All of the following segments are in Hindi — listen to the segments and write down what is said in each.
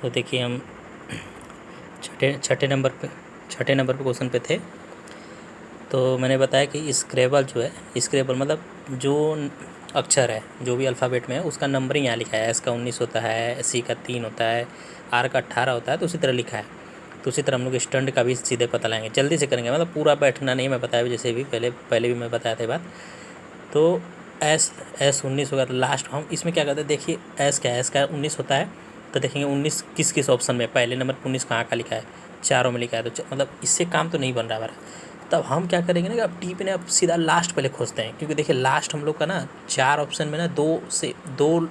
तो देखिए हम छठे नंबर पे क्वेश्चन पे थे। तो मैंने बताया कि स्क्रेबल जो है, स्क्रेबल मतलब जो अक्षर है, जो भी अल्फ़ाबेट में है उसका नंबरिंग यहाँ लिखा है। एस का 19 होता है, सी का 3 होता है, आर का 18 होता है, तो उसी तरह लिखा है। तो उसी तरह हम लोग स्टैंड का भी सीधे पता लगाएंगे, जल्दी से करेंगे, मतलब पूरा बैठना नहीं, मैं बताया जैसे भी पहले भी मैं बताया था बात। तो एस 19 होगा, तो लास्ट हम इसमें क्या करते हैं, देखिए एस का 19 होता है, तो देखेंगे 19 किस किस ऑप्शन में, पहले नंबर पर 19 कहाँ का लिखा है, चारों में लिखा है, तो मतलब इससे काम तो नहीं बन रहा हमारा। तब हम क्या करेंगे ना कि अब टी पे ना अब सीधा लास्ट पहले खोजते हैं, क्योंकि देखिए लास्ट हम लोग का ना 4 ऑप्शन में ना 2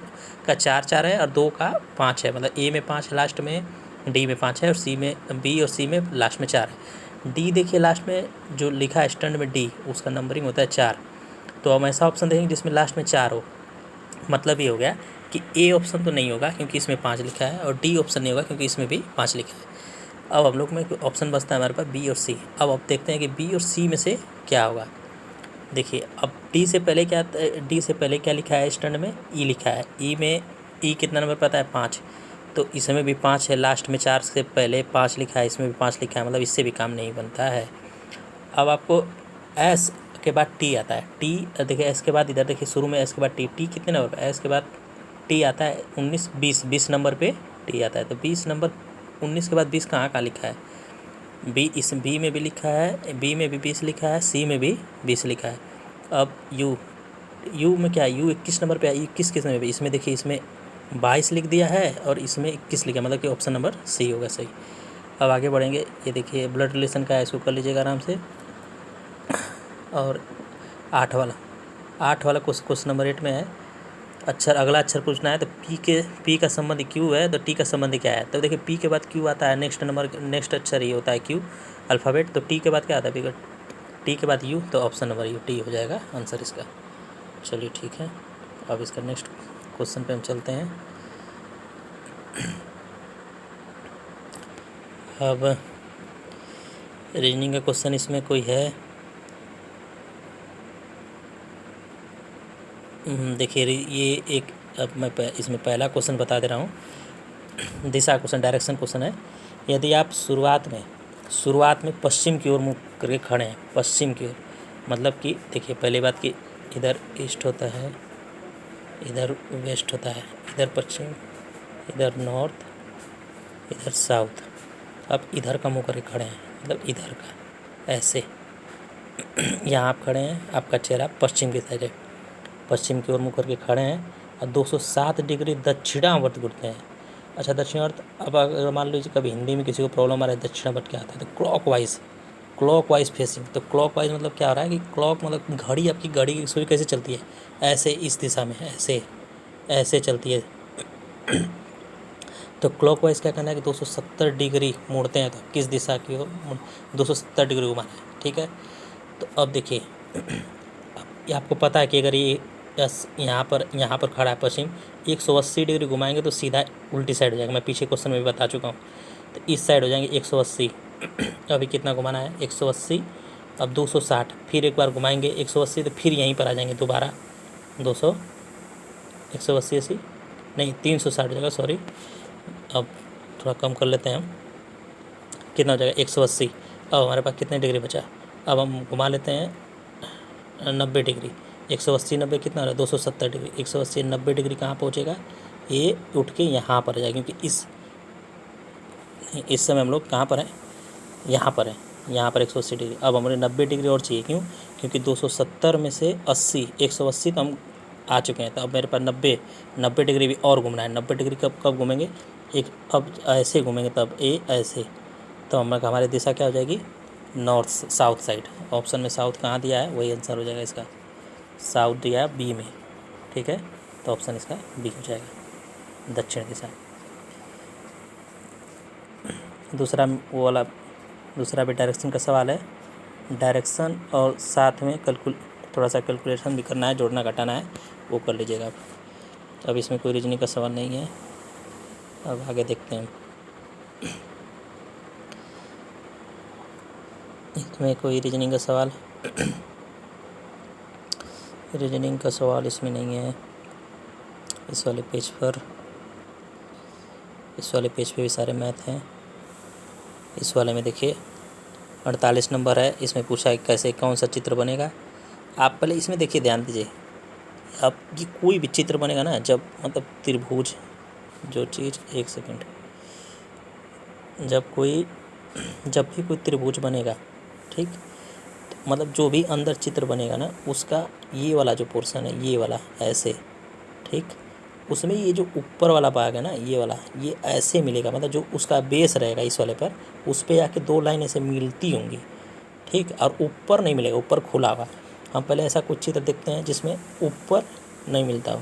का 4 है और 2 का 5 है, मतलब ए में 5 है लास्ट में, डी में 5 है और सी में, बी और सी में लास्ट में 4 है। डी देखिए लास्ट में जो लिखा है स्टैंड में डी, उसका नंबरिंग होता है 4। तो हम ऐसा ऑप्शन देखेंगे जिसमें लास्ट में 4 हो। मतलब ये हो गया कि ए ऑप्शन तो नहीं होगा क्योंकि इसमें 5 लिखा है, और डी ऑप्शन नहीं होगा क्योंकि इसमें भी 5 लिखा है। अब हम लोग में ऑप्शन बचता है हमारे पास बी और सी। अब देखते हैं कि बी और सी में से क्या होगा। देखिए अब डी से पहले क्या लिखा है स्टैंड में, ई लिखा है। ई कितना नंबर पता है, 5। तो इसमें भी 5 है, लास्ट में 4 से पहले 5 लिखा है, इसमें भी 5 लिखा है, मतलब इससे भी काम नहीं बनता है। अब आपको एस के बाद टी आता है। टी देखिए एस के बाद, इधर देखिए शुरू में एस के बाद टी कितने नंबर पर, एस के बाद टी आता है 19 20 नंबर पे टी आता है। तो 20 नंबर, 19 के बाद 20 कहाँ का लिखा है, बी में भी लिखा है, बी में भी 20 लिखा है, सी में भी 20 लिखा है। अब यू में क्या है, यू 21 नंबर पे है, 21 किस नंबर पे, इसमें देखिए इसमें 22 लिख दिया है और इसमें 21 लिखा, मतलब कि ऑप्शन नंबर सी होगा सही। अब आगे बढ़ेंगे, ये देखिए ब्लड रिलेशन का है, इसको कर लीजिएगा आराम से। और 8 वाला क्वेश्चन नंबर 8 में है, अगला अक्षर पूछना है। तो पी का संबंध क्यू है, तो टी का संबंध क्या है। तो देखिए पी के बाद क्यू आता है, नेक्स्ट अक्षर ये होता है क्यू अल्फ़ाबेट। तो टी के बाद क्या आता है, टी के बाद यू, तो ऑप्शन नंबर यू टी हो जाएगा आंसर इसका। चलिए ठीक है, अब इसका नेक्स्ट क्वेश्चन पे हम चलते हैं। अब रीजनिंग का क्वेश्चन इसमें कोई है, देखिए ये एक, अब मैं इसमें पहला क्वेश्चन बता दे रहा हूँ। दिशा क्वेश्चन, डायरेक्शन क्वेश्चन है। यदि आप शुरुआत में पश्चिम की ओर मुँह करके खड़े हैं, पश्चिम की ओर, मतलब कि देखिए पहली बात कि इधर ईस्ट होता है, इधर वेस्ट होता है, इधर पश्चिम, इधर नॉर्थ, इधर साउथ। अब इधर का मुँह करके खड़े हैं, मतलब इधर का ऐसे यहाँ आप खड़े हैं, आपका चेहरा पश्चिम की साइड है, पश्चिम की ओर मुँह करके खड़े हैं और 207 डिग्री दक्षिणावर्त घूरते हैं। अच्छा दक्षिणावर्त, अब अगर मान लीजिए कभी हिंदी में किसी को प्रॉब्लम आ रहा है दक्षिणावर्त क्या आता है, तो क्लॉकवाइज फेसिंग। तो क्लॉकवाइज मतलब क्या हो रहा है कि क्लॉक मतलब घड़ी की सुई कैसे चलती है, ऐसे इस दिशा में ऐसे चलती है। तो क्लॉकवाइज क्या करना है कि 270 डिग्री मोड़ते हैं, तो किस दिशा की ओर 270 डिग्री घुमाना है, ठीक है। तो अब देखिए ये आपको पता है कि अगर ये यहाँ पर खड़ा है पश्चिम, 180 डिग्री घुमाएंगे तो सीधा उल्टी साइड हो जाएगा, मैं पीछे क्वेश्चन में भी बता चुका हूँ। तो इस साइड हो जाएंगे 180, अभी कितना घुमाना है 180, अब 260, फिर एक बार घुमाएंगे 180, तो फिर यहीं पर आ जाएंगे दोबारा 200, 180 नहीं 360 हो जाएगा, सॉरी। अब थोड़ा कम कर लेते हैं हम, कितना हो जाएगा 180। अब हमारे पास कितने डिग्री बचा, अब हम घुमा लेते हैं 90 डिग्री, 180 90 कितना हो रहा है 270 डिग्री, 180 90 डिग्री कहाँ पहुँचेगा, ये उठ के यहाँ पर आ जाएगा, क्योंकि इस समय हम लोग कहाँ पर हैं, यहाँ पर है, यहाँ पर 180 डिग्री। अब हमें 90 डिग्री और चाहिए, क्यों, क्योंकि 270 में से 80, 180 तो हम आ चुके हैं, तो अब मेरे पास 90 डिग्री भी और घूमना है। 90 डिग्री कब घूमेंगे, अब ऐसे घूमेंगे, तब ऐसे, तो हमारी दिशा क्या हो जाएगी, नॉर्थ साउथ साइड। ऑप्शन में साउथ कहाँ दिया है, वही आंसर हो जाएगा इसका, साउथ दिया है बी में, ठीक है। तो ऑप्शन इसका बी हो जाएगा, दक्षिण दिशा। दूसरा भी डायरेक्शन का सवाल है, डायरेक्शन और साथ में थोड़ा सा कैलकुलेशन भी करना है, जोड़ना घटाना है, वो कर लीजिएगा आप। अब इसमें कोई रीजनिंग का सवाल नहीं है, अब आगे देखते हैं। इसमें कोई रीजनिंग का सवाल इसमें नहीं है, इस वाले पेज पर। इस वाले पेज पे भी सारे मैथ हैं। इस वाले में देखिए 48 नंबर है, इसमें पूछा है कैसे कौन सा चित्र बनेगा। आप पहले इसमें देखिए, ध्यान दीजिए। अब ये कोई भी चित्र बनेगा ना, जब मतलब त्रिभुज जो चीज़, एक सेकंड, जब भी कोई त्रिभुज बनेगा, ठीक, तो मतलब जो भी अंदर चित्र बनेगा ना, उसका ये वाला जो पोर्शन है, ये वाला ऐसे, ठीक, उसमें ये जो ऊपर वाला भाग है ना, ये वाला, ये ऐसे मिलेगा, मतलब जो उसका बेस रहेगा इस वाले पर, उस पर आके दो लाइन ऐसे मिलती होंगी, ठीक, और ऊपर नहीं मिलेगा, ऊपर खुला हुआ। हम पहले ऐसा कुछ चित्र देखते हैं जिसमें ऊपर नहीं मिलता हो।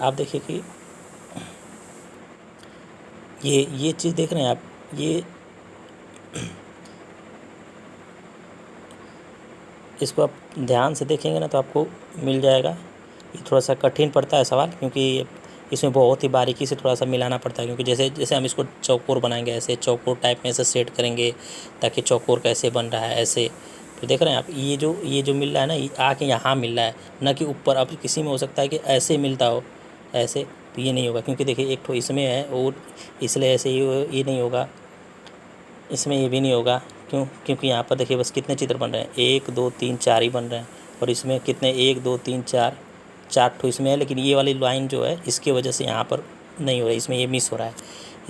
आप देखिए कि ये चीज़ देख रहे हैं आप, ये इसको आप ध्यान से देखेंगे ना तो आपको मिल जाएगा। ये थोड़ा सा कठिन पड़ता है सवाल, क्योंकि इसमें बहुत ही बारीकी से थोड़ा सा मिलाना पड़ता है, क्योंकि जैसे जैसे हम इसको चौकोर बनाएंगे, ऐसे चौकोर टाइप में ऐसे सेट करेंगे ताकि चौकोर कैसे बन रहा है ऐसे। तो देख रहे हैं आप, ये जो मिल रहा है ना, ये आके यहाँ मिल रहा है, ना कि ऊपर। अब किसी में हो सकता है कि ऐसे मिलता हो ऐसे, तो ये नहीं होगा, क्योंकि देखिए एक तो इसमें है और इसलिए ऐसे ये नहीं होगा, इसमें ये भी नहीं होगा। क्यों? क्योंकि यहाँ पर देखिए बस कितने चित्र बन रहे हैं, 1 2 3 4 ही बन रहे हैं, और इसमें कितने 1 2 3 4 ठो इसमें है, लेकिन ये वाली लाइन जो है इसकी वजह से यहाँ पर नहीं हो रहा है, इसमें ये मिस हो रहा है।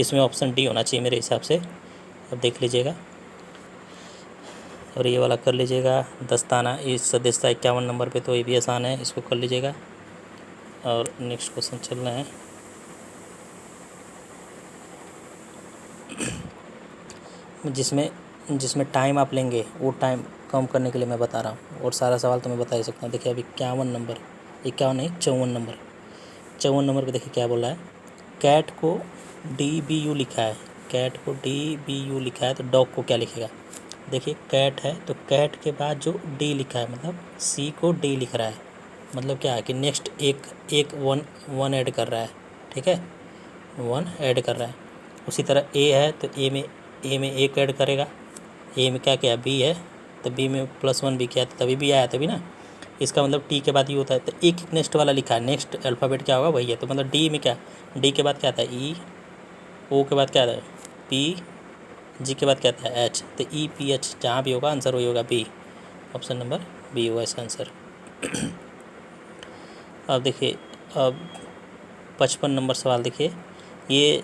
इसमें ऑप्शन डी होना चाहिए मेरे हिसाब से। अब देख लीजिएगा और ये वाला कर लीजिएगा, दस्ताना इस सदस्यता 51 नंबर पे, तो ये भी आसान है, इसको कर लीजिएगा। और नेक्स्ट क्वेश्चन चल रहे हैं। जिसमें टाइम आप लेंगे, वो टाइम कम करने के लिए मैं बता रहा हूँ, और सारा सवाल तो मैं बता ही सकता हूँ। देखिए अब 51 नंबर, 51 नहीं 54 नंबर पे देखिए क्या बोल रहा है। कैट को DBU लिखा है, कैट को DBU लिखा है, तो डॉग को क्या लिखेगा। देखिए कैट है तो कैट के बाद जो D लिखा है, मतलब C को D लिख रहा है, मतलब क्या है कि नेक्स्ट एक वन ऐड कर रहा है, ठीक है, 1 ऐड कर रहा है। उसी तरह A है तो A में 1 ऐड करेगा। A में क्या B है तो B में +1 भी किया तो तभी भी आया, तभी ना। इसका मतलब T के बाद ये होता है, तो एक नेक्स्ट वाला लिखा है, नेक्स्ट अल्फ़ाबेट क्या होगा वही है। तो मतलब D में क्या, D के बाद क्या आता है E, O के बाद क्या आता है P, G के बाद क्या आता है H, तो EPH जहाँ भी होगा आंसर वही होगा B, ऑप्शन नंबर B होगा इसका आंसर। अब देखिए, अब 55 नंबर सवाल देखिए, ये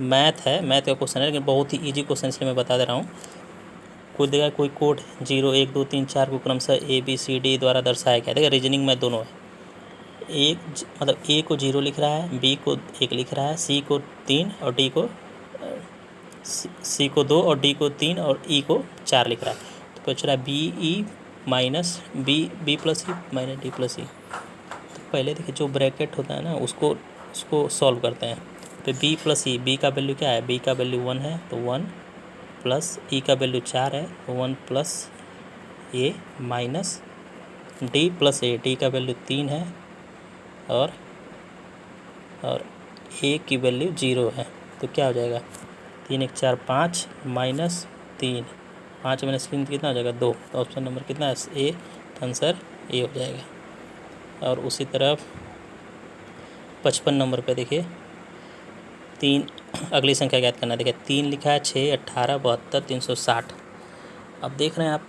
मैथ है, मैथ का क्वेश्चन है, लेकिन बहुत ही इजी क्वेश्चन, इसलिए मैं बता दे रहा हूँ। कोई देगा कोई कोड 0 1 2 3 4 को क्रमशः ABCD द्वारा दर्शाया गया। देखिए रीजनिंग में दोनों है, मतलब A को 0 लिख रहा है, B को 1 लिख रहा है, C को 3 और D को C को 2 और D को 3 और E को 4 लिख रहा है। तो पूछ रहा है BE minus B plus E minus D plus E। तो पहले देखिए जो ब्रैकेट होता है ना, उसको सॉल्व करते हैं। तो B प्लस E, B का वैल्यू क्या है, B का वैल्यू 1 है तो 1 प्लस E का वैल्यू 4 है तो 1 plus A minus D plus A, D का वैल्यू 3 है और A की वैल्यू 0 है, तो क्या हो जाएगा 3 1 4 5 माइनस 3, 5 माइनस 3 कितना हो जाएगा 2, तो ऑप्शन नंबर कितना है A, तो आंसर A हो जाएगा। और उसी तरफ 55 नंबर पे देखिए 3, अगली संख्या ज्ञात करना। देखिए 3 लिखा है, 6 18 72 360। अब देख रहे हैं आप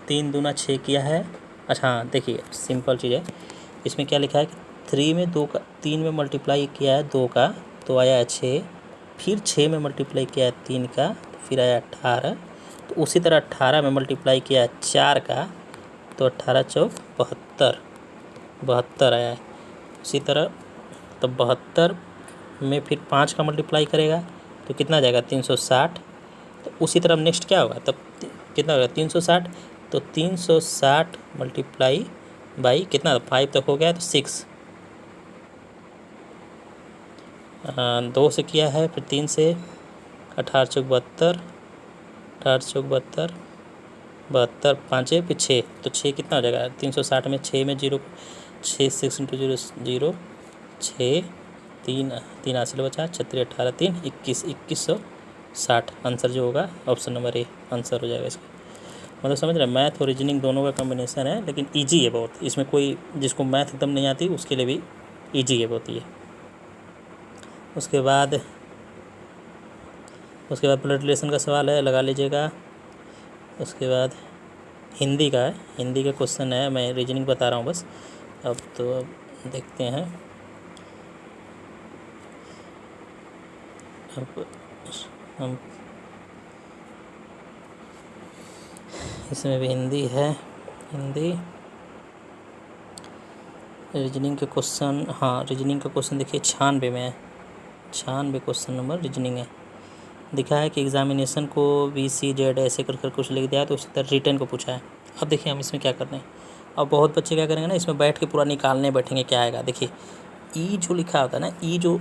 3 दूना 6 किया है। अच्छा हाँ, देखिए सिंपल चीज़ है, इसमें क्या लिखा है कि 3 में मल्टीप्लाई किया है 2 का तो आया है 6, फिर 6 में मल्टीप्लाई किया है 3 का तो फिर आया 18, तो उसी तरह 18 में मल्टीप्लाई किया है 4 का तो 18 चौक 72 आया है। उसी तरह तो 72 में फिर 5 का मल्टीप्लाई करेगा तो कितना जाएगा 360। तो उसी तरह नेक्स्ट क्या होगा, तब कितना होगा 360, तो 360 मल्टीप्लाई बाई कितना 5 तक हो गया तो 6, 2 से किया है, फिर 3 से 18 चौक 72, 18 चौक 72, 72 5 फिर 6, तो 6 कितना हो जाएगा 360 में 6 में 0, 6 6 इंटू 0 0, 6 3 हासिल बचा 36 18 3 21 2160। आंसर जो होगा ऑप्शन नंबर ए आंसर हो जाएगा इसका। मतलब समझ रहे हैं, मैथ और रीजनिंग दोनों का कॉम्बिनेशन है, लेकिन इजी है बहुत। इसमें कोई जिसको मैथ एकदम नहीं आती उसके लिए भी इजी है बहुत ये। उसके बाद ब्लड रिलेशन का सवाल है, लगा लीजिएगा। उसके बाद हिंदी का है, हिंदी का क्वेश्चन है, मैं रीजनिंग बता रहा हूँ बस। अब देखते हैं। अब हम इसमें भी हिंदी है, हिंदी रीजनिंग के क्वेश्चन, हाँ रीजनिंग का क्वेश्चन देखिए 96 में है, 96 क्वेश्चन नंबर रीजनिंग है। दिखा है कि एग्जामिनेशन को VCZ ऐसे कर कुछ लिख दिया है, तो उसी तरह रिटर्न को पूछा है। अब देखिए हम इसमें क्या कर रहे हैं। अब बहुत बच्चे क्या करेंगे ना, इसमें बैठ के पूरा निकालने बैठेंगे क्या आएगा। देखिए ई जो लिखा होता है ना, ई जो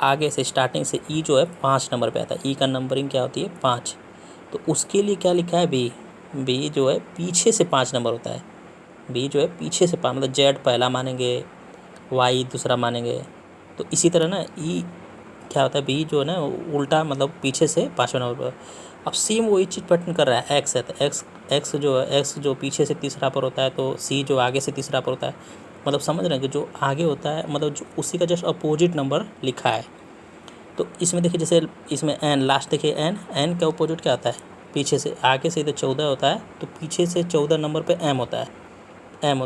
आगे से स्टार्टिंग से ई जो है 5 नंबर पे आता है, ई का नंबरिंग क्या होती है 5। तो उसके लिए क्या लिखा है, बी जो है पीछे से 5 नंबर होता है, बी जो है पीछे से 5, मतलब जेड पहला मानेंगे, वाई दूसरा मानेंगे। तो इसी तरह ना ई क्या होता है, बी जो है ना उल्टा, मतलब पीछे से 5वें नंबर पर। अब सेम वही चीज़ पैटर्न कर रहा है, एक्स है तो एक्स जो है, एक्स जो पीछे से तीसरा पर होता है, तो सी जो आगे से तीसरा पर होता है। मतलब समझ रहे हैं कि जो आगे होता है, मतलब जो उसी का जस्ट अपोजिट नंबर लिखा है। तो इसमें देखिए जैसे इसमें एन लास्ट, देखिए एन का अपोजिट क्या होता है, पीछे से, आगे से इधर 14 होता है, तो पीछे से 14 नंबर पे एम होता है,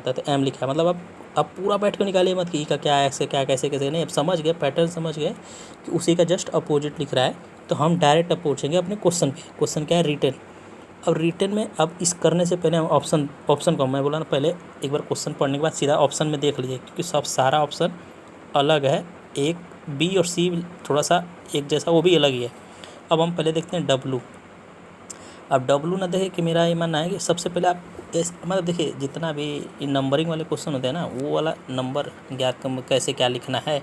तो एम लिखा है। मतलब अब पूरा बैठ कर निकालिए मत कि ई का क्या है, एक्स का क्या, कैसे कैसे नहीं। अब समझ गए, पैटर्न समझ गए कि उसी का जस्ट अपोजिट लिख रहा है। तो हम डायरेक्ट अब पूछेंगे अपने क्वेश्चन पे। क्वेश्चन क्या है, रिटर्न। अब रिटर्न में अब इस करने से पहले हम ऑप्शन को, मैं बोला ना पहले एक बार क्वेश्चन पढ़ने के बाद सीधा ऑप्शन में देख लीजिए, क्योंकि सब सारा ऑप्शन अलग है। एक बी और सी थोड़ा सा एक जैसा, वो भी अलग ही है। अब हम पहले देखते हैं डब्लू। अब डब्लू ना देखे कि मेरा ये मानना है कि सबसे पहले आप मतलब देखिए जितना भी नंबरिंग वाले क्वेश्चन होते हैं ना, वो वाला नंबर ज्ञात कैसे क्या लिखना है,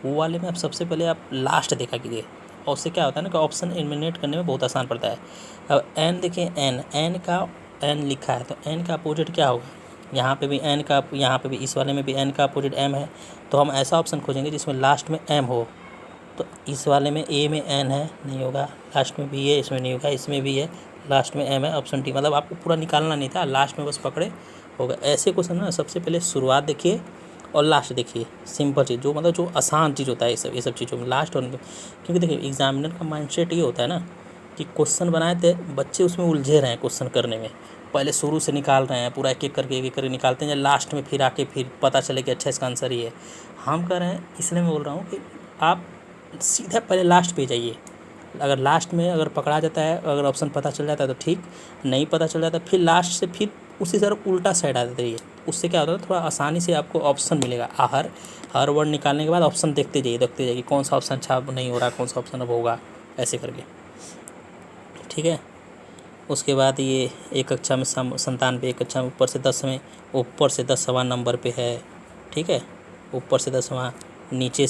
वो वाले में आप सबसे पहले आप लास्ट देखा कीजिए। और उससे क्या होता है ना कि ऑप्शन एलिमिनेट करने में बहुत आसान पड़ता है। अब एन देखिए, एन लिखा है, तो एन का अपोजिट क्या होगा। यहाँ पे भी एन का, यहाँ पे भी इस वाले में भी एन का अपोजिट एम है। तो हम ऐसा ऑप्शन खोजेंगे जिसमें लास्ट में एम हो। तो इस वाले में ए में एन है, नहीं होगा। लास्ट में भी है, इसमें नहीं होगा। इसमें भी है, लास्ट में एम है, ऑप्शन डी। मतलब आपको पूरा निकालना नहीं था, लास्ट में बस पकड़े होगा। ऐसे क्वेश्चन ना सबसे पहले शुरुआत देखिए और लास्ट देखिए, सिंपल चीज़ जो मतलब जो आसान चीज़ होता है, ये सब चीज़ों में लास्ट और, क्योंकि देखिए एग्जामिनर का माइंडसेट ये होता है ना कि क्वेश्चन बनाए थे बच्चे, उसमें उलझे रहे हैं क्वेश्चन करने में, पहले शुरू से निकाल रहे हैं पूरा, एक एक करके निकालते हैं, लास्ट में फिर आके फिर पता चले कि अच्छा इसका आंसर ये है। हम कह रहे हैं, इसलिए मैं बोल रहा हूँ कि आप सीधा पहले लास्ट पे जाइए। अगर लास्ट में अगर पकड़ा जाता है, अगर ऑप्शन पता चल जाता है तो ठीक, नहीं पता चल जाता फिर लास्ट से फिर उसी तरफ उल्टा साइड आ जाती है। उससे क्या होता है, थोड़ा आसानी से आपको ऑप्शन मिलेगा। हर वर्ड निकालने के बाद ऑप्शन देखते जाइए कि कौन सा ऑप्शन अच्छा नहीं हो रहा, कौन सा ऑप्शन अब होगा, ऐसे करके, ठीक है। उसके बाद ये एक कक्षा में 97, एक कक्षा में ऊपर से 10 में, ऊपर से 10वां नंबर पे है, ठीक है। ऊपर से 10वां, नीचे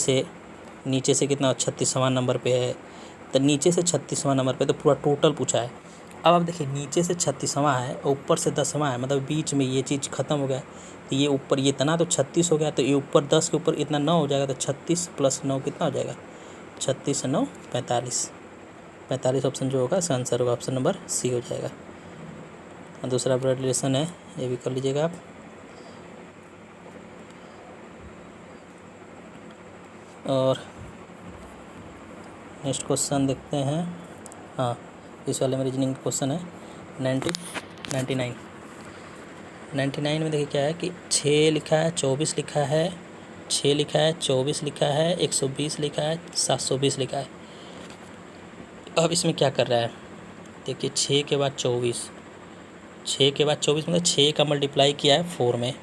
से कितना 36वां नंबर पे है। तो नीचे से 36वां नंबर पे तो पूरा टोटल पूछा है। अब आप देखिए नीचे से 36वां है, ऊपर से 10वां है, मतलब बीच में ये चीज़ ख़त्म हो गया। तो ये ऊपर ये इतना तो 36 हो गया, तो ये ऊपर 10 के ऊपर इतना 9 हो जाएगा। तो 36 + 9 कितना हो जाएगा, 36 से 9 45 ऑप्शन जो होगा इसका आंसर होगा ऑप्शन नंबर सी हो जाएगा। और दूसरा ब्लड रिलेशन है, ये भी कर लीजिएगा आप। और नेक्स्ट क्वेश्चन देखते हैं। हाँ, इस वाले में रीजनिंग क्वेश्चन है 99 में देखिए क्या है कि 6 लिखा है, 24 लिखा है, 6 लिखा है, 24 लिखा है, 120 लिखा है, 720 लिखा है। अब इसमें क्या कर रहा है, देखिए 6 के बाद 24, 6 के बाद 24 मतलब 6 का मल्टीप्लाई किया है 4 में,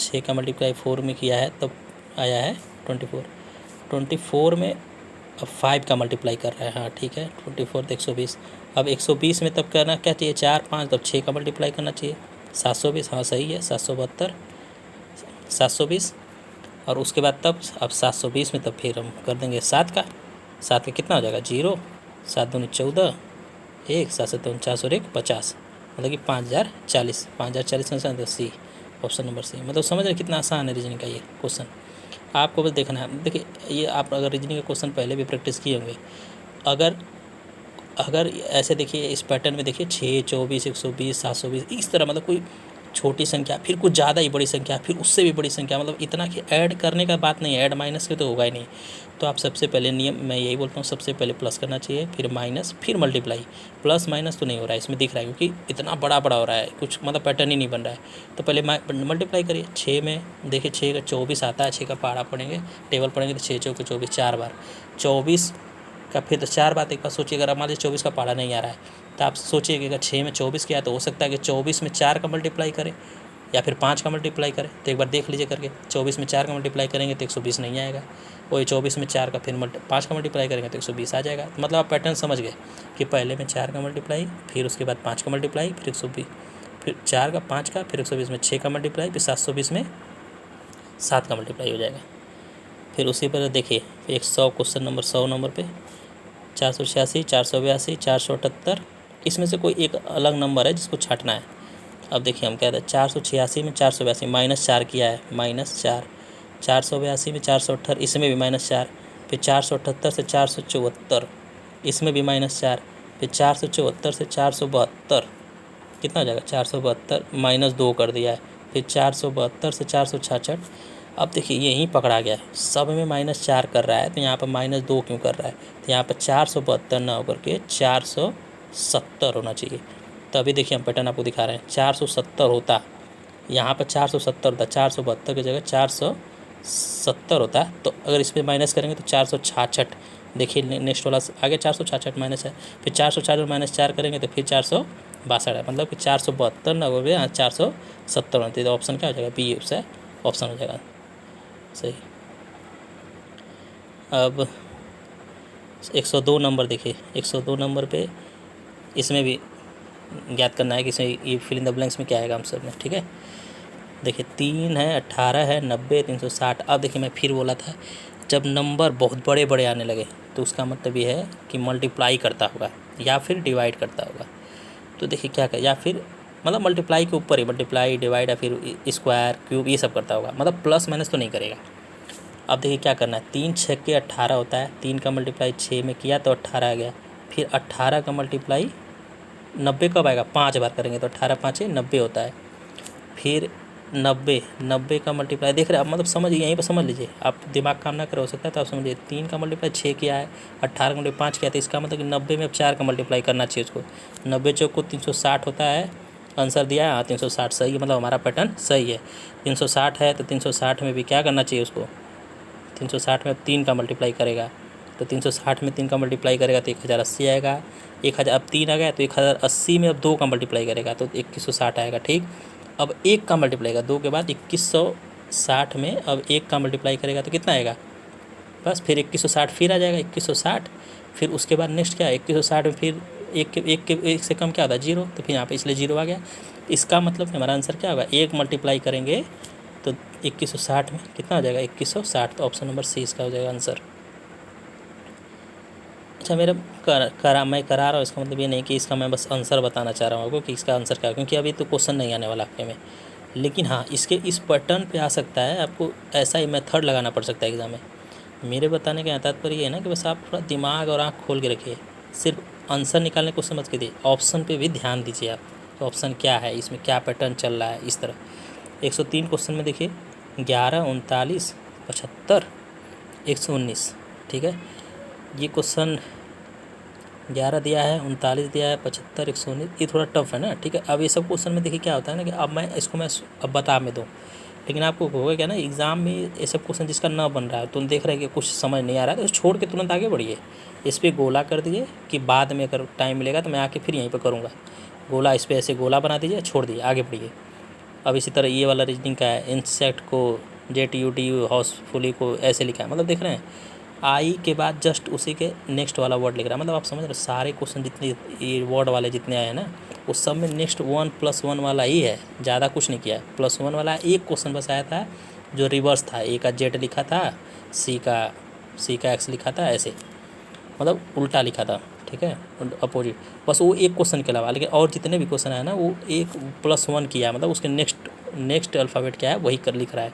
6 का मल्टीप्लाई 4 में किया है तब आया है 24 में। अब 5 का मल्टीप्लाई कर रहा है, हाँ ठीक है, 24 तो 120। अब 120 में तब करना क्या चाहिए, 4 5, तब 6 का मल्टीप्लाई करना चाहिए 720, हाँ सही है 772 720। और उसके बाद तब अब 720 में तब फिर हम कर देंगे 7 का कितना हो जाएगा 0, 7 दूनी 14, 1 7 7 49 और 1 50, मतलब कि 5040 में सी, ऑप्शन नंबर सी। मतलब समझ रहे कितना आसान है रीजनिंग का ये क्वेश्चन। आपको बस देखना है। देखिए ये आप अगर रीजनिंग के क्वेश्चन पहले भी प्रैक्टिस किए होंगे, अगर ऐसे देखिए इस पैटर्न में देखिए 6 24 120 720 इस तरह, मतलब कोई छोटी संख्या, फिर कुछ ज़्यादा ही बड़ी संख्या, फिर उससे भी बड़ी संख्या, मतलब इतना कि ऐड करने का बात नहीं है, ऐड माइनस के तो होगा ही नहीं। तो आप सबसे पहले नियम मैं यही बोलता हूँ, सबसे पहले प्लस करना चाहिए, फिर माइनस, फिर मल्टीप्लाई। प्लस माइनस तो नहीं हो रहा है, इसमें दिख रहा है क्योंकि इतना बड़ा बड़ा हो रहा है, कुछ मतलब पैटर्न ही नहीं बन रहा है। तो पहले मल्टीप्लाई करिए। 6 में देखिए 6 का 24 आता है, 6 का पहाड़ा पढ़ेंगे, टेबल पढ़ेंगे तो 6 चौके 24, 4 बार 24 का, फिर तो 4 बात। एक बार सोचिए, अगर मान लीजिए 24 का पहाड़ा नहीं आ रहा है तो आप सोचिए कि अगर 6 में 24 किया तो हो सकता है कि 24 में 4 का मल्टीप्लाई करें या फिर 5 का मल्टीप्लाई करें। तो एक बार देख लीजिए करके, 24 में 4 का मल्टीप्लाई करेंगे तो 120 नहीं आएगा, वही 24 में 4 का फिर 5 का मल्टीप्लाई करेंगे तो 120 आ जाएगा। तो मतलब आप पैटर्न समझ गए कि पहले में 4 का मल्टीप्लाई, फिर उसके बाद 5 का मल्टीप्लाई, फिर 120, फिर 4 का 5 का, फिर 120 में 6 का मल्टीप्लाई, फिर 720 में 7 का मल्टीप्लाई हो जाएगा। फिर उसी पर देखिए 100 क्वेश्चन नंबर 100 नंबर पे 486, 482, 478, इसमें से कोई एक अलग नंबर है जिसको छाँटना है। अब देखिए हम कहते हैं 486 में 482 -4 किया है, -4, 482 में 478, इसमें भी -4, फिर 478 से 474, इसमें भी -4, फिर 474 से 472, कितना हो जाएगा 472, -2 कर दिया है, फिर 472 से 466। अब देखिए यहीं पकड़ा गया है, सब में -4 कर रहा है तो यहाँ पर -2 क्यों कर रहा है। तो यहाँ पर 472 ना होकर के 470 होना चाहिए। तो अभी देखिए हम पैटर्न आपको दिखा रहे हैं, 470 होता, यहाँ पर 470 होता, 472 की जगह 470 होता। तो अगर इस पर माइनस करेंगे तो 466, देखिए नेक्स्ट वाला आगे 466 माइनस है, फिर 466 -4 करेंगे तो फिर 462 है, मतलब कि 472 ना हो गया, 470 होना चाहिए। तो ऑप्शन क्या हो जाएगा, बी उससे ऑप्शन हो जाएगा सही। अब 102 नंबर देखिए, 102 नंबर पे इसमें भी ज्ञात करना है कि इसमें ये फिल इन द ब्लैंक्स में क्या आएगा आंसर में, ठीक है। देखिए 3 है, 18 है, 90, 360। अब देखिए मैं फिर बोला था, जब नंबर बहुत बड़े बड़े आने लगे तो उसका मतलब ये है कि मल्टीप्लाई करता होगा या फिर डिवाइड करता होगा। तो देखिए क्या कर, या फिर मतलब मल्टीप्लाई के ऊपर ही, मल्टीप्लाई डिवाइड या फिर स्क्वायर क्यूब ये सब करता होगा, मतलब प्लस माइनस तो नहीं करेगा। अब देखिए क्या करना है, 3 6 के 18 होता है, 3 का मल्टीप्लाई 6 में किया तो 18 आ गया, फिर 18 का मल्टीप्लाई 90 कब आएगा, 5 बार करेंगे तो 18 5 90 होता है, फिर 90 का मल्टीप्लाई देख रहे हैं आप, मतलब समझिए यहीं पर समझ लीजिए, आप दिमाग काम ना करो, हो सकता है तो आप समझिए 3 का मल्टीप्लाई 6 किया है, 18 का मल्टीप्लाई 5 किया, तो इसका मतलब कि 90 में अब 4 का मल्टीप्लाई करना चाहिए उसको। 90 चौक को 360 होता है, आंसर दिया है, हाँ 360 सही है, मतलब हमारा पैटर्न सही है। 360 है तो 360 में भी क्या करना चाहिए उसको, 360 में अब 3 का मल्टीप्लाई करेगा, तो 360 में 3 का मल्टीप्लाई करेगा तो 1080 आएगा। 1000 अब 3 आ गया तो 1080 में अब 2 का मल्टीप्लाई करेगा तो 2160 आएगा, ठीक। अब 1 का मल्टीप्लाई करेगा 2 के बाद 2160 में अब 1 का मल्टीप्लाई करेगा तो कितना आएगा, बस फिर 2160 फिर आ जाएगा 2160। फिर उसके बाद नेक्स्ट क्या है, 2160 में फिर एक से कम क्या होता है, 0, तो फिर यहाँ पे इसलिए 0 आ गया। इसका मतलब कि हमारा आंसर क्या होगा, 1 मल्टीप्लाई करेंगे तो 2160 में कितना हो जाएगा 2160, तो ऑप्शन नंबर सी इसका हो जाएगा आंसर। अच्छा मैं करा रहा हूँ, इसका मतलब ये नहीं कि इसका मैं बस आंसर बताना चाह रहा हूँ आपको कि इसका आंसर क्या है, क्योंकि अभी तो क्वेश्चन नहीं आने वाला आपके में। लेकिन हाँ इसके इस पैटर्न पे आ सकता है, आपको ऐसा ही मेथड लगाना पड़ सकता है एग्ज़ाम में। मेरे बताने का तात्पर्य ये है ना कि बस आप थोड़ा दिमाग और आँख खोल के रखिए, सिर्फ आंसर निकालने को समझ के दिए, ऑप्शन पे भी ध्यान दीजिए आप, तो ऑप्शन क्या है, इसमें क्या पैटर्न चल रहा है, इस तरह। 103 क्वेश्चन में देखिए 11, 39, 75, 119, ठीक है। ये क्वेश्चन 11 दिया है, 39 दिया है, 75, 119, ये थोड़ा टफ है ना, ठीक है। अब ये सब क्वेश्चन में देखिए क्या होता है ना कि अब मैं इसको अब बता में दूँ, लेकिन आपको होगा क्या ना एग्ज़ाम में ये सब क्वेश्चन जिसका ना बन रहा है, तुम देख रहे हैं कि कुछ समझ नहीं आ रहा है तो छोड़ के तुरंत आगे बढ़िए, इस पर गोला कर दीजिए कि बाद में अगर टाइम मिलेगा तो मैं आके फिर यहीं पर करूँगा गोला, इस पर ऐसे गोला बना दीजिए, छोड़ दीजिए, आगे बढ़िए। अब इसी तरह ये वाला रीजनिंग का है, इंसेक्ट को JTUT हाउसफुली को ऐसे लिखा है, मतलब देख रहे हैं आई के बाद जस्ट उसी के नेक्स्ट वाला वर्ड लिख रहा है, मतलब आप समझ रहे हैं सारे क्वेश्चन जितने ये वर्ड वाले जितने आए हैं ना उस सब में नेक्स्ट 1+1 वाला ही है, ज़्यादा कुछ नहीं किया है। +1 वाला एक क्वेश्चन बस आया था जो रिवर्स था, ए का Z लिखा था, सी का X लिखा था, ऐसे मतलब उल्टा लिखा था, ठीक है, अपोजिट, बस वो एक क्वेश्चन के अलावा। लेकिन और जितने भी क्वेश्चन आए ना वो 1+1 किया है, मतलब उसके नेक्स्ट अल्फ़ाबेट क्या है वही लिख रहा है।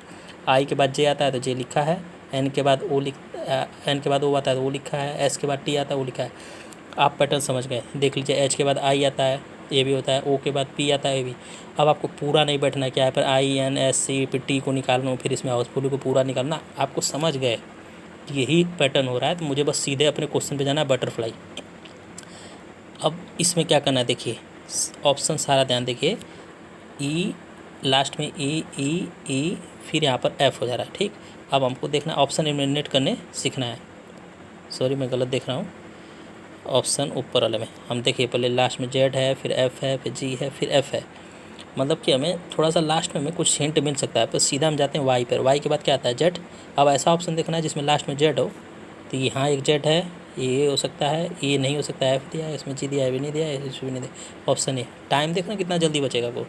आई के बाद J आता है तो J लिखा है, N के बाद N के बाद O आता है तो वो लिखा है, S के बाद T आता है वो लिखा है। आप पैटर्न समझ गए, देख लीजिए H के बाद I आता है, ए भी होता है, ओ के बाद पी आता है ए भी। अब आपको पूरा नहीं बैठना, क्या है पर आई एन एस सी फिर टी को निकालना, फिर इसमें हाउसफुल को पूरा निकालना। आपको समझ गए यही पैटर्न हो रहा है, तो मुझे बस सीधे अपने क्वेश्चन पे जाना है, बटरफ्लाई। अब इसमें क्या करना है, देखिए ऑप्शन सारा ध्यान देखिए, ई लास्ट में ई फिर यहाँ पर एफ हो जा रहा है, ठीक। अब हमको देखना ऑप्शन एलिमिनेट करने सीखना है। सॉरी मैं गलत देख रहा हूँ, ऑप्शन ऊपर वाले में हम देखिए, पहले लास्ट में जेड है, फिर एफ है, फिर जी है, फिर एफ है। मतलब कि हमें थोड़ा सा लास्ट में हमें कुछ हिंट मिल सकता है, पर सीधा हम जाते हैं वाई पर। वाई के बाद क्या आता है, जेड। अब ऐसा ऑप्शन देखना है जिसमें लास्ट में जेड हो, तो यहाँ एक जेड है, ये हो सकता है, ये नहीं हो सकता है, एफ दिया है, इसमें जी दिया है, भी नहीं दिया है, इसमें भी नहीं दिया। Option A. टाइम देखना कितना जल्दी बचेगा आपको,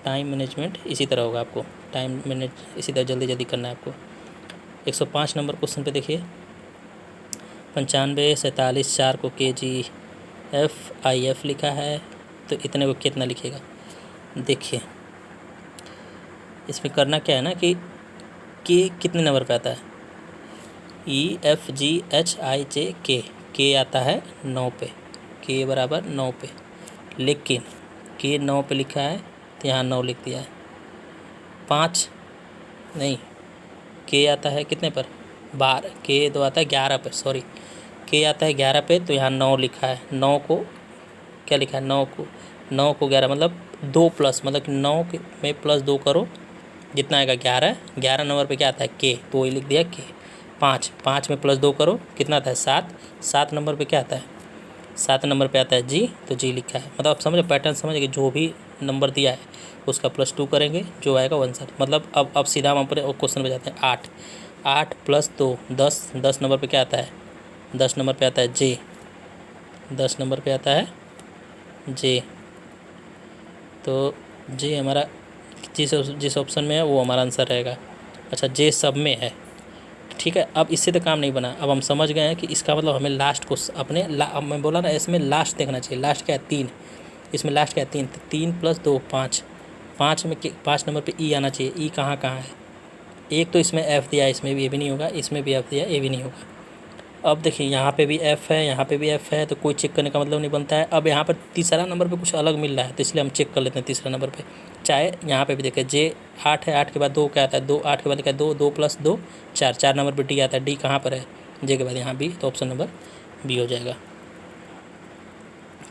टाइम मैनेजमेंट इसी तरह होगा, आपको टाइम मैनेज इसी तरह जल्दी जल्दी करना है आपको। 105 नंबर क्वेश्चन पे देखिए, 95 47 4 को के जी एफ आई एफ लिखा है, तो इतने को कितना लिखेगा। देखिए इसमें करना क्या है ना कि के कितने नंबर पे आता है, E F G H I जे के आता है 9 पे, के बराबर 9 पे, लेकिन के 9 पे लिखा है तो यहाँ 9 लिख दिया है। 5 नहीं, के आता है कितने पर, 12, के तो आता है 11 पे, सॉरी के आता है 11 पे, तो यहाँ 9 लिखा है। 9 को क्या लिखा है, 9 को 11 मतलब 2 प्लस, मतलब कि 9 में प्लस 2 करो, जितना आएगा 11। 11 नंबर पे क्या आता है, के, तो वही लिख दिया के। 5 में प्लस 2 करो, कितना आता है 7। 7 नंबर पे क्या आता है, 7 नंबर पे आता है जी, तो जी लिखा है। मतलब आप समझो पैटर्न, समझ गए, जो भी नंबर दिया है उसका +2 करेंगे, जो आएगा वो आंसर। मतलब अब सीधा हम अपने क्वेश्चन पे जाते हैं। 8 प्लस 2 10, 10 नंबर पे क्या आता है, 10 नंबर पे आता है जे, 10 नंबर पे आता है जे, तो जे हमारा जिस ऑप्शन में है वो हमारा आंसर रहेगा। अच्छा जे सब में है, ठीक है। अब इससे तो काम नहीं बना, अब हम समझ गए हैं कि इसका मतलब हमें लास्ट को अपने अब मैं बोला ना, इसमें लास्ट देखना चाहिए। लास्ट क्या है, 3, इसमें लास्ट क्या है 3, तो 3 + 2 5, 5 में 5 नंबर पे ई आना चाहिए। ई कहाँ है, एक तो इसमें एफ दिया है, इसमें भी ये भी नहीं होगा, इसमें भी एफ दिया है, ये भी नहीं होगा। अब देखिए यहाँ पे भी एफ़ है, यहाँ पे भी एफ़ है, तो कोई चेक करने का मतलब नहीं बनता है। अब यहाँ पर तीसरा नंबर पे कुछ अलग मिल रहा है, तो इसलिए हम चेक कर लेते हैं तीसरा नंबर पे। चाहे यहाँ पे भी देखें जे 8 है, 8 के बाद 2 क्या आता है, 2, 8 के बाद क्या है 2, 2 + 2 4, 4 नंबर पे डी आता है। डी कहाँ पर है, जे के बाद यहाँ बी, तो ऑप्शन नंबर बी हो जाएगा,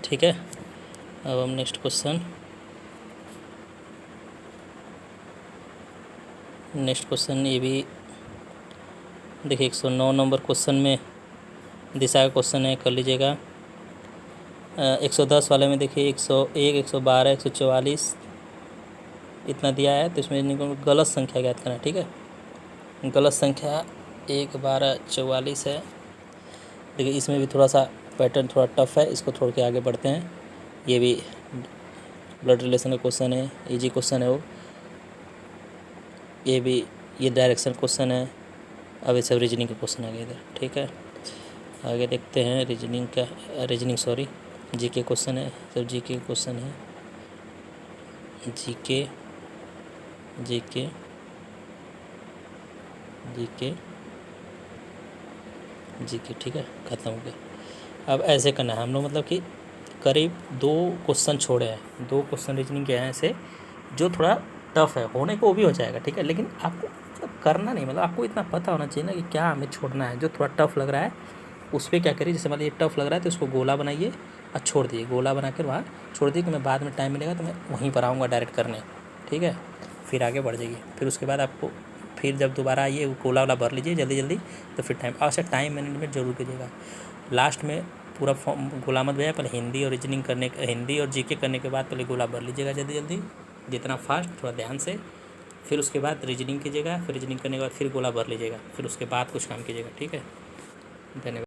ठीक है। अब हम नेक्स्ट क्वेश्चन ये भी देखिए 109 नंबर क्वेश्चन में दिशा का क्वेश्चन है, कर लीजिएगा। 110 वाले में देखिए 101, 112, 144 इतना दिया है, तो इसमें गलत संख्या ज्ञात करना है, ठीक है। गलत संख्या 1, 12, 44 है। देखिए इसमें भी थोड़ा सा पैटर्न थोड़ा टफ है, इसको छोड़ के आगे बढ़ते हैं। ये भी ब्लड रिलेशन का क्वेश्चन है, इजी क्वेश्चन है वो। ये भी ये डायरेक्शन क्वेश्चन है। अब ये सब रीजनिंग का क्वेश्चन आ गया इधर, ठीक है। आगे देखते हैं रीजनिंग सॉरी जीके क्वेश्चन है, सब जीके क्वेश्चन है। जीके जीके जीके जीके ठीक है, ख़त्म हो गया। अब ऐसे करना है हम लोग, मतलब कि करीब 2 क्वेश्चन छोड़े हैं, 2 क्वेश्चन रीजनिंग के हैं ऐसे जो थोड़ा टफ है, होने को वो भी हो जाएगा, ठीक है। लेकिन आपको मतलब करना नहीं, मतलब आपको इतना पता होना चाहिए ना कि क्या हमें छोड़ना है। जो थोड़ा टफ लग रहा है उस पर क्या करिए, जैसे मतलब ये टफ लग रहा है तो उसको गोला बनाइए और छोड़ दिए, गोला बना कर वहाँ छोड़ दिए कि मैं बाद में टाइम मिलेगा तो मैं वहीं पर आऊँगा डायरेक्ट करने, ठीक है। फिर आगे बढ़ जाइए, फिर उसके बाद आपको फिर जब दोबारा आइए गोला वाला भर लीजिए जल्दी जल्दी, तो फिर टाइम मैनेजमेंट जरूर कीजिएगा। लास्ट में पूरा फॉर्म गोला मत भेजा, पहले हिंदी और रीजनिंग करने हिंदी और जीके करने के बाद पहले गोला भर लीजिएगा जल्दी जल्दी, जितना फास्ट थोड़ा ध्यान से। फिर उसके बाद रीजनिंग कीजिएगा, फिर रीजनिंग करने के बाद फिर गोला भर लीजिएगा, फिर उसके बाद कुछ काम कीजिएगा, ठीक है। धन्यवाद।